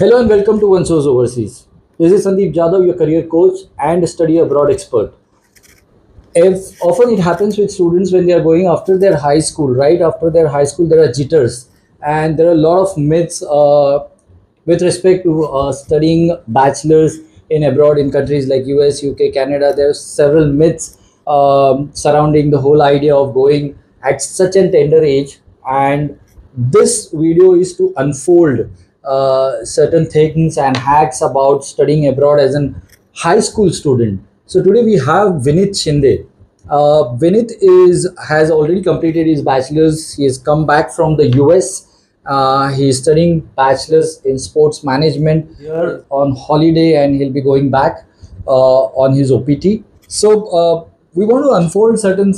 Hello and welcome to One Source Overseas. This is Sandeep Jadhav, your career coach and study abroad expert. If often it happens with students when they are going after their high school, right after their high school, there are jitters and there are a lot of myths with respect to studying bachelors in abroad in countries like US, UK, Canada. There are several myths surrounding the whole idea of going at such a tender age, and this video is to unfold certain things and hacks about studying abroad as an high school student. So today we have Vinith Shinde. Vinith is has already completed his bachelor's. He has come back from the US. He is studying bachelor's in sports management here on holiday, and he'll be going back on his OPT. So we want to unfold certain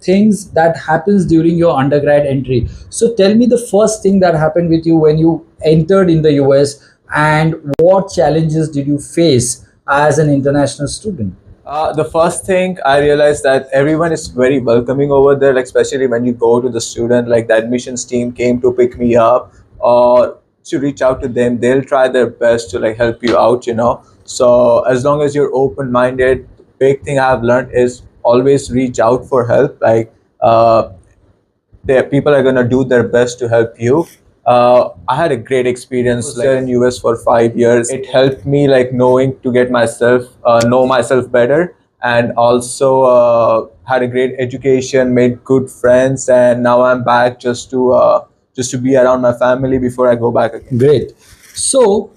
things that happens during your undergrad entry. So tell me the first thing that happened with you when you entered in the US, and what challenges did you face as an international student? The first thing I realized that everyone is very welcoming over there, like especially when you go to the student, like the admissions team came to pick me up or to reach out to them, they'll try their best to like help you out. So as long as you're open-minded, the big thing I've learned is always reach out for help. Like people are gonna do their best to help you. I had a great experience there in US for 5 years. It helped me like knowing to get myself know myself better, and also had a great education, made good friends, and now I'm back just to be around my family before I go back again. Great. So,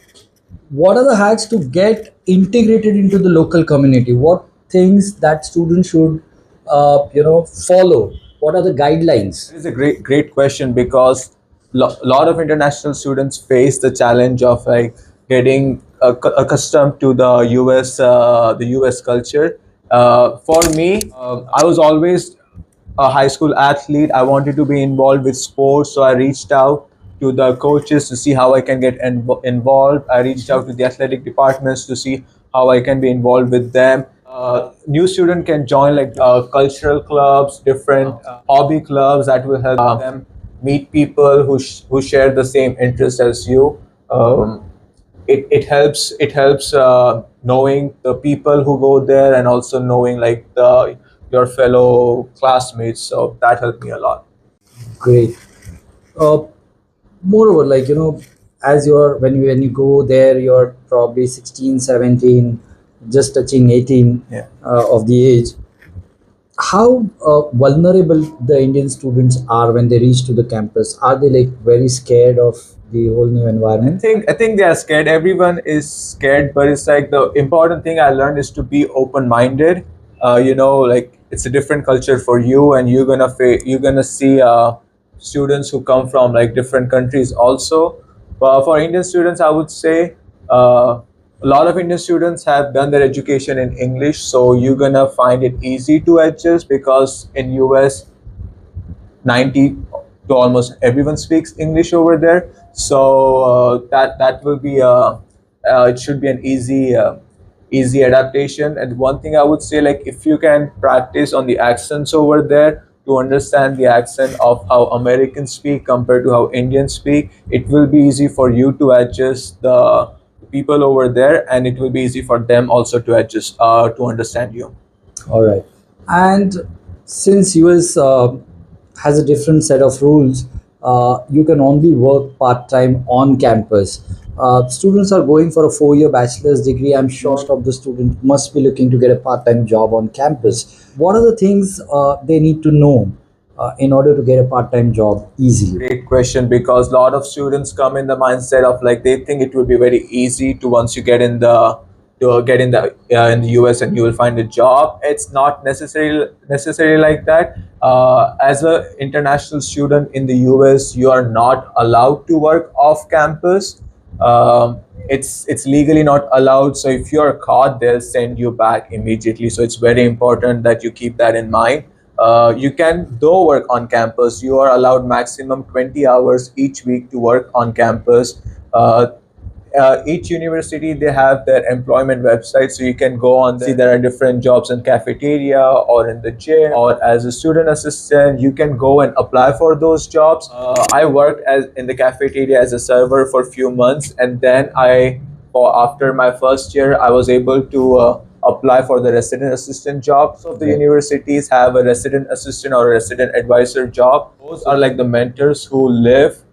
what are the hacks to get integrated into the local community? What things that students should, follow? What are the guidelines? It's a great question because lot of international students face the challenge of like getting accustomed to the US culture. For me, I was always a high school athlete. I wanted to be involved with sports, so I reached out to the coaches to see how I can get involved. I reached out to the athletic departments to see how I can be involved with them. New student can join like cultural clubs, different hobby clubs that will help them meet people who share the same interest as you. It helps knowing the people who go there, and also knowing like your fellow classmates. So that helped me a lot. Great. Uh, Moreover, as you're when you go there, you're probably 16, 17, just touching 18 Yeah. of the age. How vulnerable the Indian students are when they reach to the campus? Are they like very scared of the whole new environment? I think they are scared. Everyone is scared, but it's like the important thing I learned is to be open-minded. Like it's a different culture for you, and you're gonna see students who come from like different countries also. But for Indian students, I would say a lot of Indian students have done their education in English, so you're gonna find it easy to adjust because in US 90 to almost everyone speaks English over there. So that will be it should be an easy adaptation. And one thing I would say, like if you can practice on the accents over there to understand the accent of how Americans speak compared to how Indians speak, it will be easy for you to adjust the people over there, and it will be easy for them also to adjust to understand you. All right. And since US has a different set of rules, you can only work part time on campus. Students are going for a 4 year bachelor's degree. I'm sure most of the students must be looking to get a part time job on campus. What are the things they need to know in order to get a part time job easily? Great question, because a lot of students come in the mindset of like they think it will be very easy to once you get in the to get in the US and you will find a job. It's not necessarily like that. As an international student in the US, you are not allowed to work off campus. It's legally not allowed. So if you're caught, they'll send you back immediately. So it's very important that you keep that in mind. You can though work on campus. You are allowed maximum 20 hours each week to work on campus. Uh, each university, they have their employment website, so you can go on there, see there are different jobs in cafeteria or in the gym or as a student assistant. You can go and apply for those jobs. I worked as in the cafeteria as a server for a few months, and then after my first year, I was able to apply for the resident assistant job. So the universities have a resident assistant or a resident advisor job. Those are like the mentors who live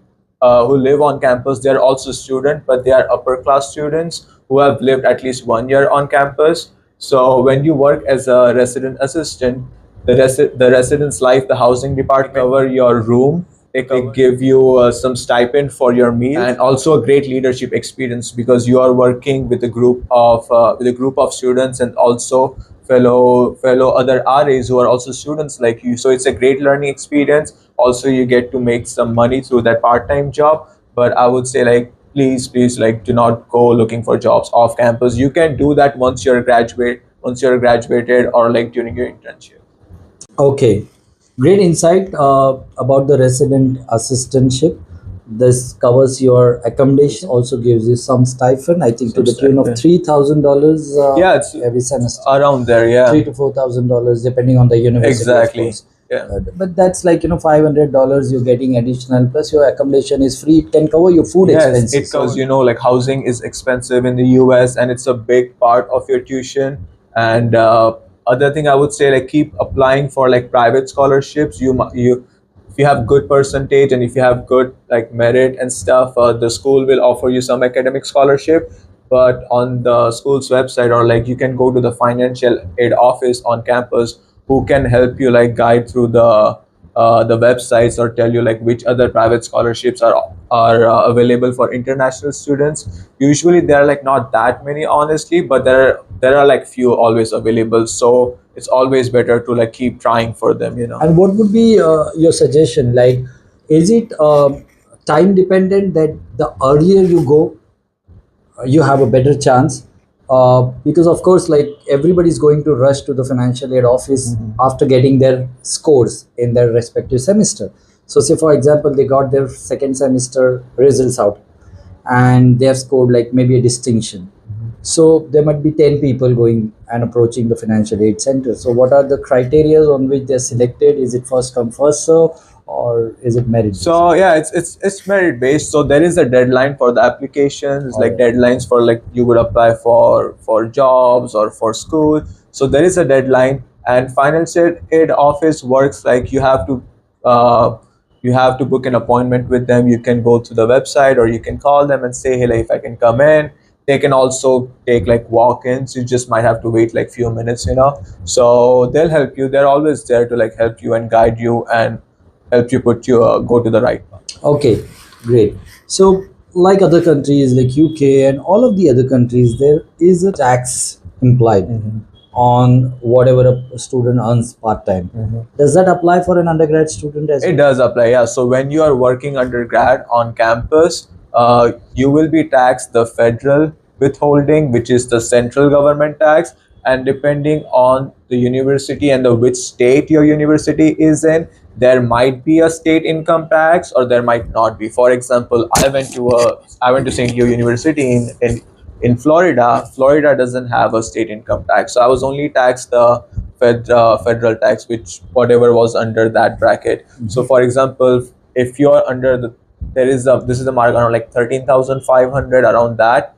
on campus. They're also students, but they are upper class students who have lived at least 1 year on campus. So when you work as a resident assistant, the residence life, the housing department cover your room. They give you some stipend for your meal, and also a great leadership experience because you are working with a group of students and also fellow other RAs who are also students like you. So it's a great learning experience. Also, you get to make some money through that part-time job. But I would say, like, please like do not go looking for jobs off campus. You can do that once you're graduated or like during your internship. Okay, great insight about the resident assistantship. This covers your accommodation, also gives you some stipend. I think to Some the tune of stipend. $3,000 Yeah, it's every semester. around there. Yeah, $3,000 to $4,000 depending on the university. Of exactly. course. Yeah. But that's like $500 you're getting additional. Plus your accommodation is free. It can cover your food Yes, expenses. it goes, like housing is expensive in the US and it's a big part of your tuition. And other thing I would say, like keep applying for like private scholarships. If you have good percentage and if you have good like merit and stuff, the school will offer you some academic scholarship. But on the school's website, or like you can go to the financial aid office on campus who can help you like guide through the websites or tell you like which other private scholarships are available for international students. Usually there are like not that many honestly, but there are like few always available. So it's always better to like keep trying for them. And what would be your suggestion? Like, is it time dependent that the earlier you go, you have a better chance? Because of course, like everybody's going to rush to the financial aid office after getting their scores in their respective semester. So, say for example, they got their second semester results out, and they have scored like maybe a distinction. So there might be 10 people going and approaching the financial aid center. So what are the criteria on which they're selected? Is it first come first serve, or is it merit? So yeah, it's merit based. So there is a deadline for the applications, like Alright. deadlines for like you would apply for jobs or for school. So there is a deadline, and financial aid office works like you have to book an appointment with them. You can go to the website or you can call them and say, hey, like, if I can come in. They can also take like walk-ins. You just might have to wait like few minutes. So they'll help you. They're always there to like help you and guide you and help you go to the right path. Okay, great. So, like other countries like UK and all of the other countries, there is a tax implied on whatever a student earns part time. Does that apply for an undergrad student as It well? does apply, yeah. So when you are working undergrad on campus, you will be taxed the federal withholding, which is the central government tax, and depending on the university and the which state your university is in, there might be a state income tax or there might not be. For example, I went to St. Hugh University in Florida. Florida doesn't have a state income tax, so I was only taxed the federal tax, which whatever was under that bracket. So, for example, if you're under this is a mark around like 13,500 around that.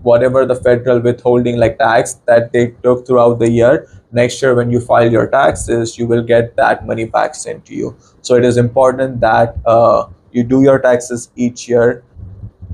Whatever the federal withholding like tax that they took throughout the year, next year when you file your taxes, you will get that money back sent to you. So it is important that you do your taxes each year,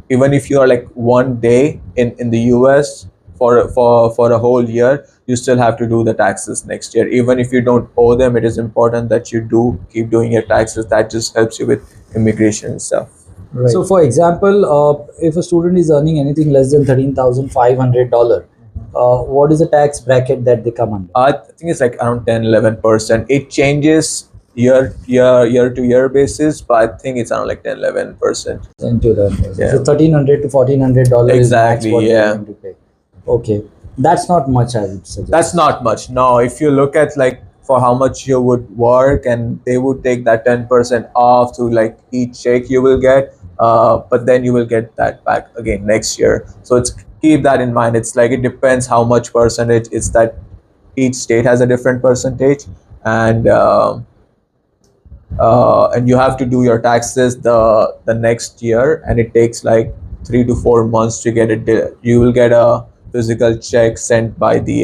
even if you are like one day in the US for a whole year, you still have to do the taxes next year. Even if you don't owe them, it is important that you do keep doing your taxes. That just helps you with immigration and stuff. Right. So, for example, if a student is earning anything less than $13,500, what is the tax bracket that they come under? I think it's like around 10-11%. It changes year to year basis, but I think it's around like 10-11%. 10 to 11%. Yeah. So $1,300 to $1,400 Exactly, is max what yeah. they're going to pay. Okay, that's not much, I would suggest. That's not much. No, if you look at like for how much you would work and they would take that 10% off to like each check you will get, but then you will get that back again next year. So it's keep that in mind. It's like it depends how much percentage. It's that each state has a different percentage, and and you have to do your taxes the next year, and it takes like 3 to 4 months to get it. You will get a physical check sent by the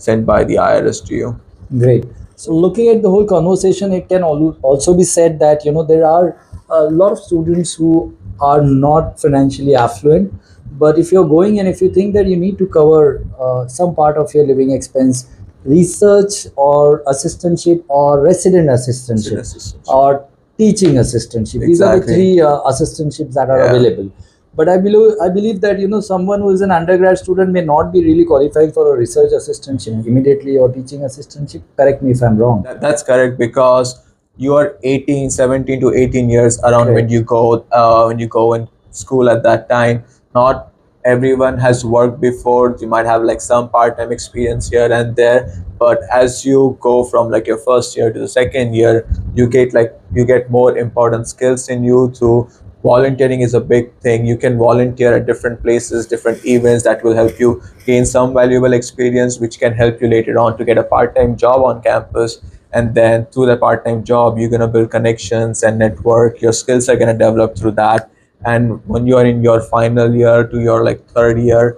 IRS to you. Great. So, looking at the whole conversation, it can also be said that there are a lot of students who are not financially affluent. But if you're going and if you think that you need to cover some part of your living expense, research or assistantship or resident assistantship Assistance. or teaching assistantship, these are the Exactly. three assistantships that are Yeah. available. But I believe that someone who is an undergrad student may not be really qualified for a research assistantship immediately or teaching assistantship. Correct me if I'm wrong. That's correct, because you are 18, 17 to 18 years around when Correct. when you go in school at that time. Not everyone has worked before. You might have like some part-time experience here and there, but as you go from like your first year to the second year, you get more important skills in you through volunteering. Is a big thing. You can volunteer at different places, different events that will help you gain some valuable experience, which can help you later on to get a part-time job on campus. And then through the part-time job, you're going to build connections and network. Your skills are going to develop through that. And when you're in your final year to your like third year,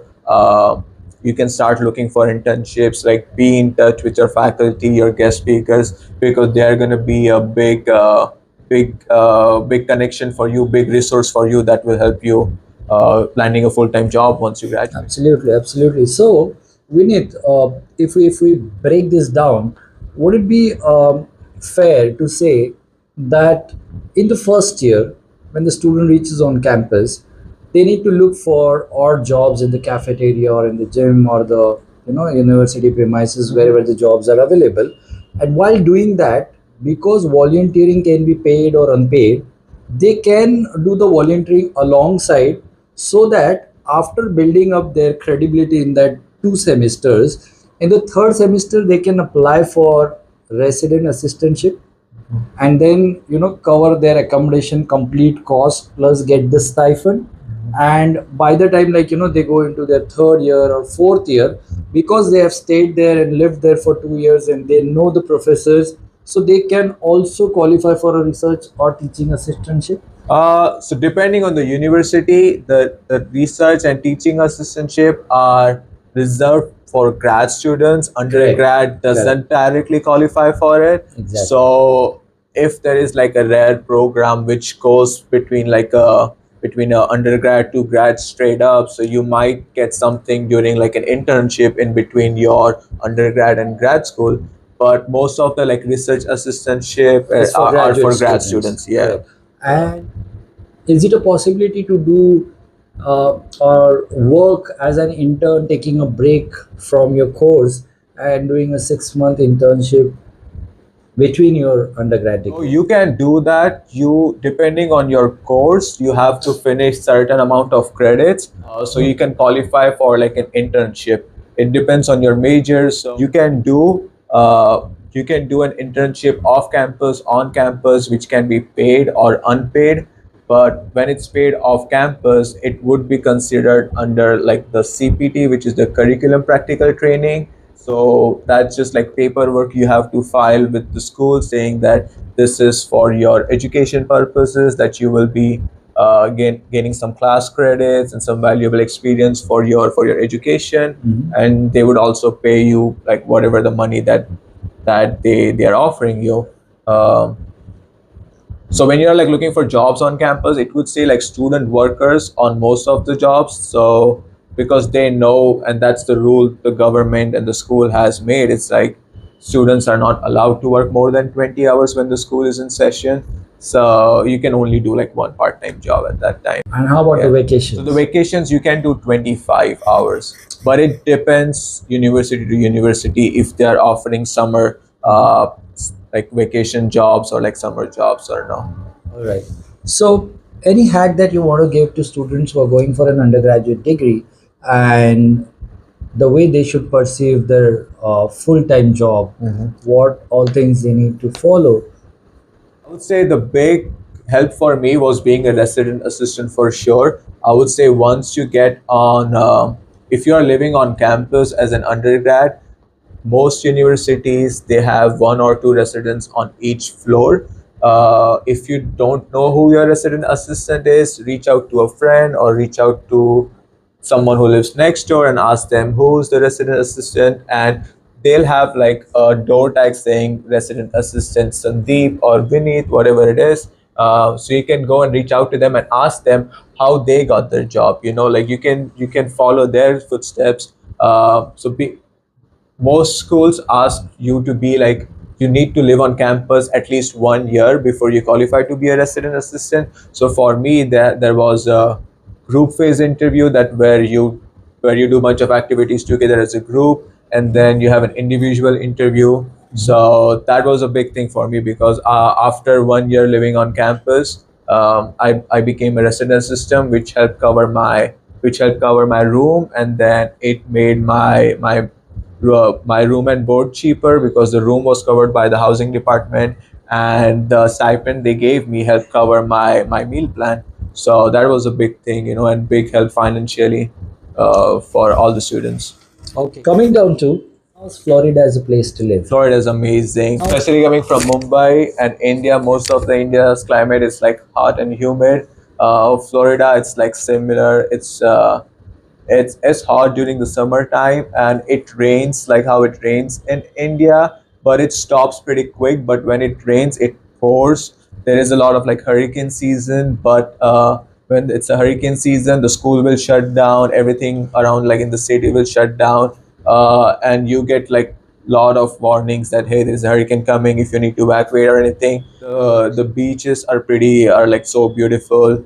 you can start looking for internships, like be in touch with your faculty, your guest speakers, because they're going to be a big connection for you, big resource for you that will help you landing a full-time job once you graduate. Absolutely, absolutely. So, Vinit, if we break this down, would it be fair to say that in the first year, when the student reaches on campus, they need to look for odd jobs in the cafeteria or in the gym or the university premises wherever the jobs are available. And while doing that, because volunteering can be paid or unpaid, they can do the volunteering alongside, so that after building up their credibility in that 2 semesters, in the third semester they can apply for resident assistantship, and then cover their accommodation complete cost plus get the stipend. And by the time, like they go into their third year or fourth year, because they have stayed there and lived there for 2 years and they know the professors, so they can also qualify for a research or teaching assistantship. So depending on the university, the research and teaching assistantship are reserved for grad students. Undergrad doesn't directly qualify for it. Exactly. So if there is like a rare program which goes between a undergrad to grad straight up, so you might get something during like an internship in between your undergrad and grad school. But most of the like research assistantship It's for are for graduate grad students. students. Yeah. Correct. And is it a possibility to do or work as an intern, taking a break from your course and doing a 6 month internship between your undergrad So degree? you can do that. You depending on your course, you have to finish certain amount of credits. So you can qualify for like an internship. It depends on your major. So you can do an internship off campus, on campus, which can be paid or unpaid. But when it's paid off campus, it would be considered under like the CPT, which is the curriculum practical training. So that's just like paperwork you have to file with the school saying that this is for your education purposes, that you will be gaining some class credits and some valuable experience for your education. And they would also pay you like whatever the money that they are offering you. Um, so when you're like looking for jobs on campus, it would say like student workers on most of the jobs. So because they know, and that's the rule the government and the school has made, it's like students are not allowed to work more than 20 hours when the school is in session. So you can only do like one part-time job at that time. And how about the vacations? So the vacations you can do 25 hours, but it depends university to university if they are offering summer like vacation jobs or like summer jobs or no. All right. So, any hack that you want to give to students who are going for an undergraduate degree and the way they should perceive their full-time job, what all things they need to follow? I would say the big help for me was being a resident assistant for sure. I would say once you get on, if you are living on campus as an undergrad, most universities they have one or two residents on each floor. If you don't know who your resident assistant is, reach out to a friend or reach out to someone who lives next door and ask them who's the resident assistant, and they'll have like a door tag saying resident assistant Sandeep or Vineet, whatever it is. So you can go and reach out to them and ask them how they got their job. Like you can follow their footsteps. Most schools ask you to be like, you need to live on campus at least 1 year before you qualify to be a resident assistant. So for me, there was a group phase interview, that where you do a bunch of activities together as a group, and then you have an individual interview. So that was a big thing for me, because after 1 year living on campus, I became a resident assistant, which helped cover my room, and then it made my room and board cheaper, because the room was covered by the housing department, and the stipend they gave me helped cover my meal plan. So that was a big thing, and big help financially for all the students. Okay. Coming down to, how's Florida as a place to live? Florida is amazing, especially coming from Mumbai and India. Most of the India's climate is like hot and humid. Florida, it's like similar. It's hot during the summertime, and it rains like how it rains in India, but it stops pretty quick. But when it rains, it pours. There is a lot of like hurricane season, but when it's a hurricane season, the school will shut down, everything around like in the city will shut down, and you get like lot of warnings that hey, there's a hurricane coming, if you need to evacuate or anything. The beaches are like so beautiful.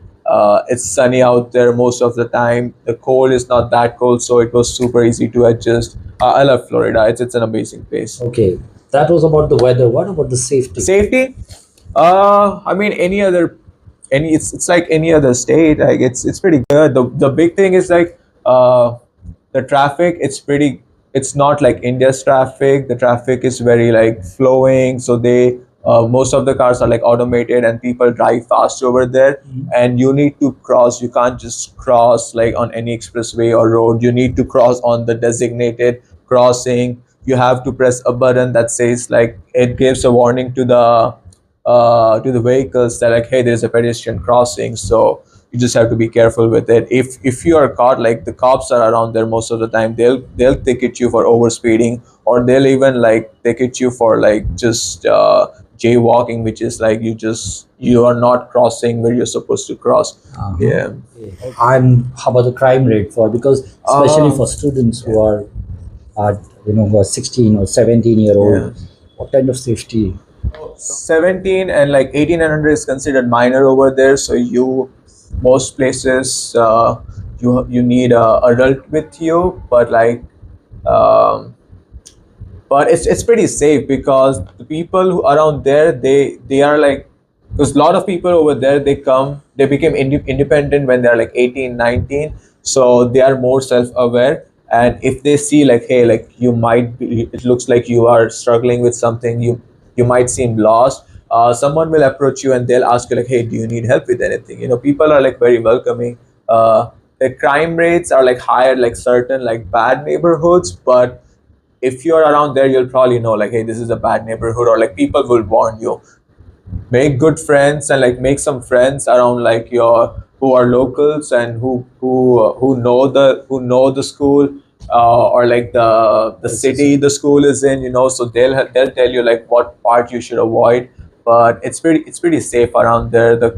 It's sunny out there most of the time. The cold is not that cold, so it was super easy to adjust. I love Florida. It's an amazing place. Okay, that was about the weather. What about the safety? Safety? I mean, it's like any other state. Like it's pretty good. The big thing is like the traffic. It's not like India's traffic. The traffic is very like flowing. So most of the cars are like automated, and people drive fast over there. And you need to cross. You can't just cross like on any expressway or road. You need to cross on the designated crossing. You have to press a button that says like, it gives a warning to the vehicles that like, hey, there's a pedestrian crossing. So you just have to be careful with it. If you are caught, like the cops are around there most of the time, they'll ticket you for overspeeding, or they'll even like ticket you for like just jaywalking, which is like you are not crossing where you're supposed to cross. Yeah. How about the crime rate for, because especially for students who are who are 16 or 17-year-old, Yeah. what kind of safety? 17 and like 18 and under is considered minor over there. So most places you need a adult with you, but like um, but it's pretty safe, because the people who around there, they are like, because a lot of people over there, they became independent when they're like 18, 19. So they are more self-aware, and if they see like, hey, like you might be, it looks like you are struggling with something, you might seem lost, someone will approach you and they'll ask you like, hey, do you need help with anything? People are like very welcoming. The crime rates are like higher like certain like bad neighborhoods, but if you're around there, you'll probably know like, hey, this is a bad neighborhood, or like people will warn you. Make good friends, and like make some friends around like your who are locals, and who know the school, or like the city the school is in. So they'll tell you like what part you should avoid. But it's pretty safe around there. The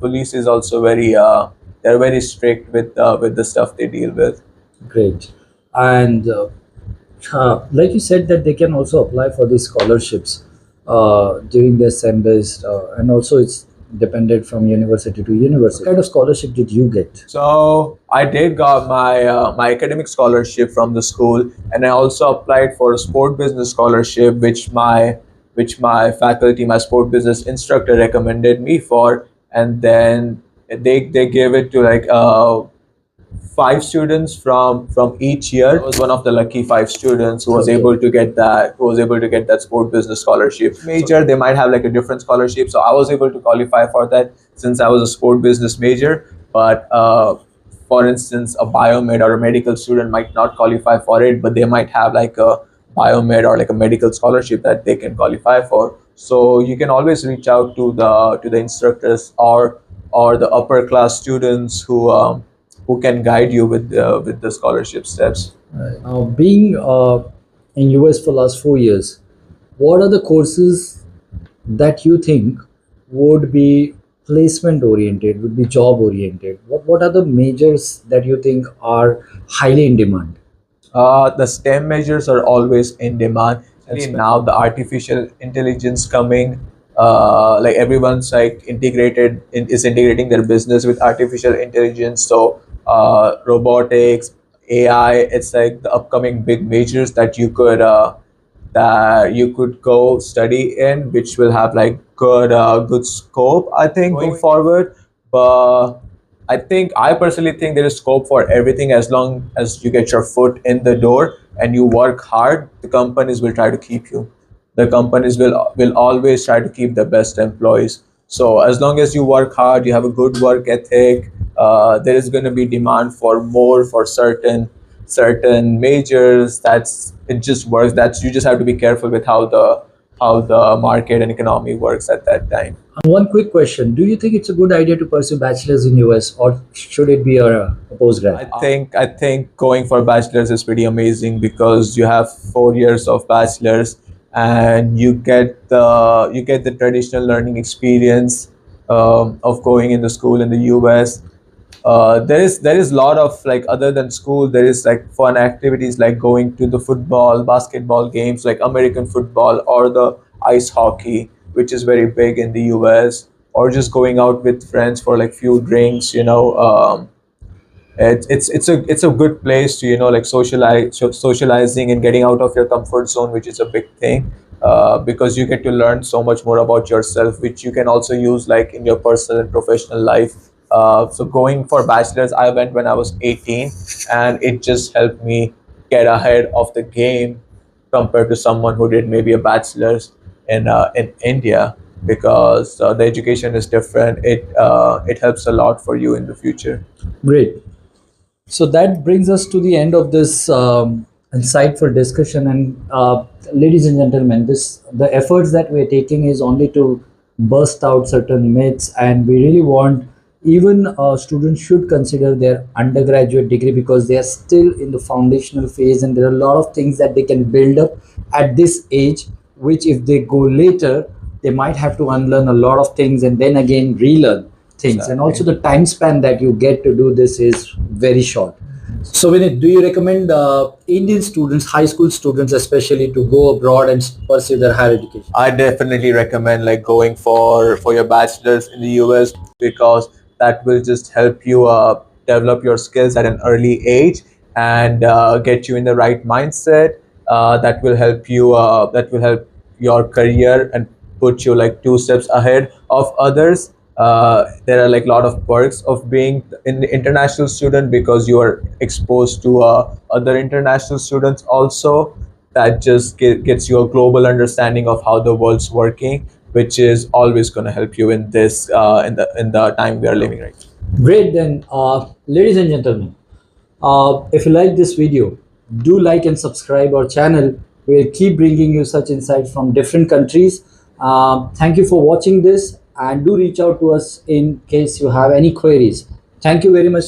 police is also they're very strict with the stuff they deal with. Great. And like you said, that they can also apply for these scholarships during their semesters, and also it's dependent from university to university. What kind of scholarship did you get? So I did got my academic scholarship from the school, and I also applied for a sport business scholarship, which my faculty, my sport business instructor, recommended me for, and then they gave it to like five students from each year. I was one of the lucky five students who was Okay. able to get that sport business scholarship. Major, they might have like a different scholarship, so I was able to qualify for that since I was a sport business major. But for instance, a biomed or a medical student might not qualify for it, but they might have like a biomed or like a medical scholarship that they can qualify for. So you can always reach out to the instructors or the upper class students who can guide you with the scholarship steps. Being in US for last 4 years, what are the courses that you think would be placement oriented, would be job oriented? What are the majors that you think are highly in demand? The STEM measures are always in demand. Especially now, the artificial intelligence coming, like everyone's like is integrating their business with artificial intelligence. So robotics, AI, it's like the upcoming big majors that you could go study in, which will have like good scope, I think, going forward. But I personally think there is scope for everything as long as you get your foot in the door and you work hard. The companies will try to keep you. The companies will always try to keep the best employees. So as long as you work hard, you have a good work ethic, there is going to be demand for more for certain majors. It just works. That's You just have to be careful with how the market and economy works at that time. And one quick question: do you think it's a good idea to pursue bachelor's in US, or should it be a postgrad? I think going for bachelor's is pretty amazing because you have 4 years of bachelor's and you get the traditional learning experience of going in the school in the US. There is a lot of like other than school, there is like fun activities like going to the football, basketball games like American football or the ice hockey, which is very big in the US, or just going out with friends for like few drinks. It's a good place to like socializing and getting out of your comfort zone, which is a big thing, because you get to learn so much more about yourself, which you can also use like in your personal and professional life. So going for bachelor's, I went when I was 18, and it just helped me get ahead of the game compared to someone who did maybe a bachelor's in India, because the education is different. It helps a lot for you in the future. Great. So that brings us to the end of this insightful discussion. And ladies and gentlemen, this the efforts that we're taking is only to burst out certain myths, and we really want even students should consider their undergraduate degree because they are still in the foundational phase, and there are a lot of things that they can build up at this age, which if they go later, they might have to unlearn a lot of things and then again relearn things. And also the time span that you get to do this is very short. So Vinit, do you recommend Indian students, high school students especially, to go abroad and pursue their higher education? I definitely recommend like going for your bachelor's in the US, because that will just help you develop your skills at an early age and get you in the right mindset. That will help your career and put you like two steps ahead of others. There are like a lot of perks of being an international student because you are exposed to other international students also. That just gets you a global understanding of how the world's working, which is always going to help you in this in the time we are living right now. Great. Then, ladies and gentlemen, if you like this video, do like and subscribe our channel. We'll keep bringing you such insights from different countries. Thank you for watching this, and do reach out to us in case you have any queries. Thank you very much.